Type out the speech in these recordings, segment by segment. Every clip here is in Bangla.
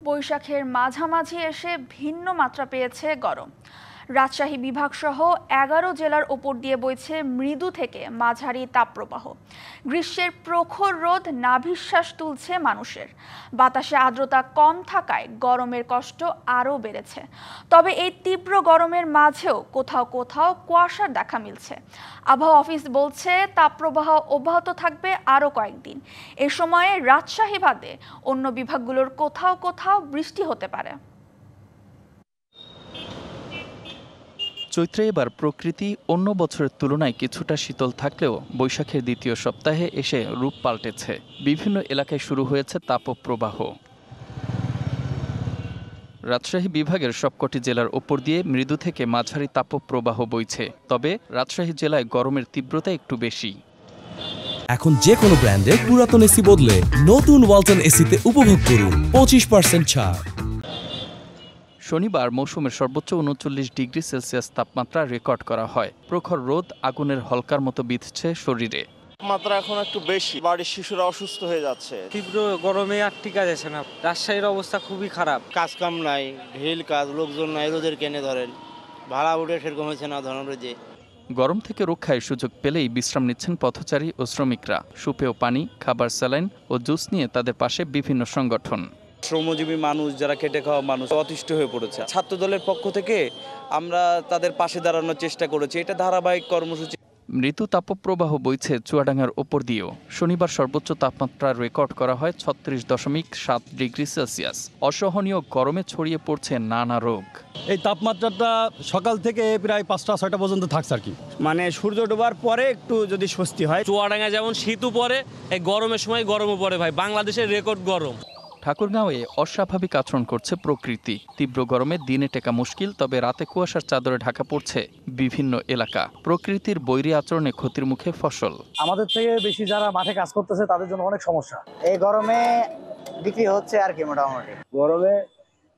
বৈশাখের মাঝামাঝি এসে ভিন্ন মাত্রা পেয়েছে গরম। রাজশাহী বিভাগসহ ১১ জেলার ওপর দিয়ে বইছে মৃদু থেকে মাঝারি তাপপ্রবাহ। গ্রীষ্মের প্রখর রোদ নাভিশ্বাস তুলছে মানুষের। বাতাসে আর্দ্রতা কম থাকায় গরমের কষ্ট আরও বেড়েছে। তবে এই তীব্র গরমের মাঝেও কোথাও কোথাও কুয়াশার দেখা মিলছে। আবহাওয়া অফিস বলছে তাপপ্রবাহ অব্যাহত থাকবে আরও কয়েকদিন। এ সময়ে রাজশাহী বাদে অন্য বিভাগগুলোর কোথাও কোথাও বৃষ্টি হতে পারে। চৈত্রে এবার প্রকৃতি অন্য বছরের তুলনায় কিছুটা শীতল থাকলেও বৈশাখের দ্বিতীয় সপ্তাহে এসে রূপ পাল্টেছে। বিভিন্ন এলাকায় শুরু হয়েছে তাপপ্রবাহ। রাজশাহী বিভাগের সবকটি জেলার ওপর দিয়ে মৃদু থেকে মাঝারি তাপপ্রবাহ বইছে। তবে রাজশাহী জেলায় গরমের তীব্রতা একটু বেশি। এখন যে কোনো ব্র্যান্ডের পুরাতন এসি বদলে নতুন ওয়ালটন এসিতে উপভোগ করুন 25% ছাড়। শনিবার মৌসুমের সর্বোচ্চ ৩৯ ডিগ্রি সেলসিয়াস তাপমাত্রা রেকর্ড করা হয়। প্রখর রোদ আগুনের হলকার মতো বিঁধছে শরীরে। তাপমাত্রা এখন একটু বেশি, বাড়ির শিশুরা অসুস্থ হয়ে যাচ্ছে। তীব্র গরমে আর টিকা যাচ্ছে না। রাজশাহীর অবস্থা খুবই খারাপ। কাজ কাম নাই, ঢিল কাজ, লোকজন নাই, রোদের কেনে ধরেন ভাড়া উঠে সেরকম হয়েছে না ধরেন রোদে। গরম থেকে রক্ষায় সুযোগ পেলেই বিশ্রাম নিচ্ছেন পথচারী ও শ্রমিকরা। সুপেয় পানি, খাবার, স্যালাইন ও জুস নিয়ে তাদের পাশে বিভিন্ন সংগঠন। শ্রমজীবী মানুষ, যারা খেটে খাওয়া মানুষ অতিষ্ঠ হয়ে পড়েছে। ছাত্র দলের পক্ষ থেকে আমরা তাদের পাশে দাঁড়ানোর চেষ্টা করেছি। এটা ধারাবাহিক কর্মসূচি। মৃদু তাপপ্রবাহ বইছে চুয়াডাঙ্গার ওপর দিয়েও। শনিবার সর্বোচ্চ তাপমাত্রা রেকর্ড করা হয় ৩৬.৭ ডিগ্রি সেলসিয়াস। অসহনীয় গরমে ছড়িয়ে পড়ছে নানা রোগ। এই তাপমাত্রাটা সকাল থেকে প্রায় ৫টা-৬টা পর্যন্ত থাকছে আর কি। মানে সূর্য ডোবার পরে একটু যদি স্বস্তি হয়। চুয়াডাঙ্গা যেমন শীতও পড়ে, এই গরমের সময় গরমও পড়ে ভাই। বাংলাদেশের রেকর্ড গরম। ঠাকুরগাঁওয়ে অস্বাভাবিক আচরণ করছে প্রকৃতি। তীব্র গরমে দিনে টেকা মুশকিল, তবে রাতে কুয়াশার চাদরে ঢাকা পড়ছে বিভিন্ন এলাকা। প্রকৃতির বৈরী আচরণে ক্ষতির মুখে ফসল। আমাদের থেকে বেশি যারা মাঠে কাজ করতেছে তাদের জন্য অনেক সমস্যা। এই গরমে বিক্রি হচ্ছে আর কি, মোটামুটি গরমে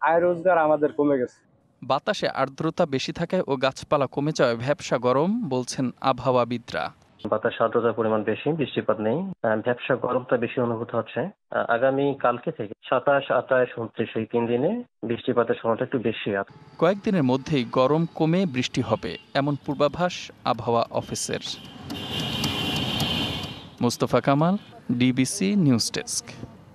আয় রোজগার আমাদের কমে গেছে। বাতাসে আর্দ্রতা বেশি থাকায় ও গাছপালা কমে যাওয়ায় ভ্যাপসা গরম বলছেন আবহাওয়াবিদরা। বাতাসে আর্দ্রতার পরিমাণ বেশি, বৃষ্টিপাত নেই, ভ্যাপসা গরমটা বেশি অনুভূত হচ্ছে। আগামী কালকে থেকে ২৭, ২৮, ২৯ এই ৩ দিনে বৃষ্টিপাতের সময়টা একটু বেশি। কয়েকদিনের মধ্যেই গরম কমে বৃষ্টি হবে এমন পূর্বাভাস আবহাওয়া অফিসের। Mostafa Kamal, DBC news desk.